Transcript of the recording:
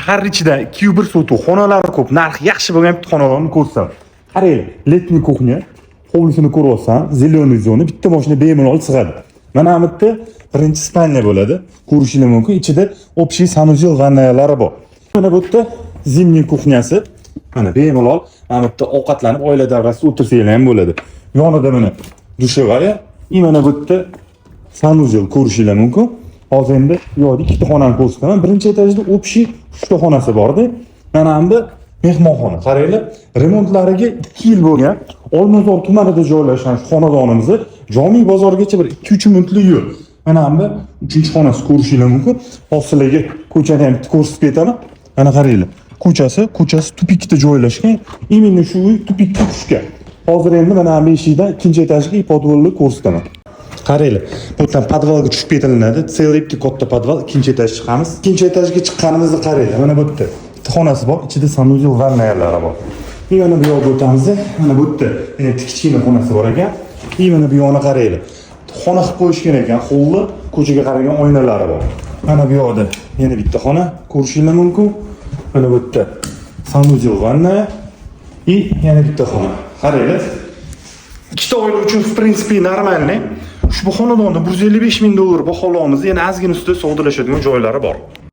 shahar ichida 2 1 sotuv xonalari ko'p, narxi yaxshi bo'lgan bitta xonadonni ko'rsam. Qaranglar, letniy kuxnya, hovlisini ko'ryapsan, zeleный zona, bitta mashina bemalol sig'adi. Mana bu yerda birinchi spalnya bo'ladi. Ko'rishingiz mumkin. Ichida общий sanuzel vannayalari bor. Mana bu yerda zimniy kuxnyasi. Mana bemalol mana bu yerda ovqatlanib oila davrasida o'tirsanglar ham bo'ladi. Yonida mana dushevoya, mana bu yerda sanuzel ko'rishingiz mumkin. Hozir endi yo'q ikkita xonani ko'rsataman. Birinchi etajda общий 3 ta xonasi bor-da. Mana endi mehmonxona. Qaranglar, remontlariga 2 yil bo'lgan. Olmazor tumanida joylashgan xonadonimiz Jomiy bozorgacha bir 2-3 minutlik yo'l. Mana endi 3-xonasi ko'rishingiz mumkin. Hozir sizlarga ko'chani ham ko'rsatib ketaman. Mana qaranglar. Ko'chasi tupikda joylashgan. Именно shu uy tupikka tushgan. Hozir endi mana bu eshikdan ikkinchi etajga podvolni ko'rsataman. Qaranglar, bu yerdan podvalga tushib ketilinadi. Целый katta podval, ikkinchi etajga chiqamiz. Ikkinchi etajga chiqqanimizda qaranglar, mana bu yerda xonasi bor, ichida sanuzel vannayalari bor. Mana bu yoqqa o'tamiz. Mana bu yerda yana kichkina xonasi bor ekan. Mana bu yoqni qaranglar. Xona qilib qo'yishgan ekan, hovli, ko'chaga qaragan oynalari bor. Mana bu yoqda yana bitta xona ko'rishingiz mumkin. Mana bu yerda sanuzel vannaya и yana bitta xona. Qaranglar. Ikkita oila uchun в принципе normalniy. Ushbu xonadonni $155 ming baholaymiz. Yana ozgina ustida savdolashadigan joylari bor.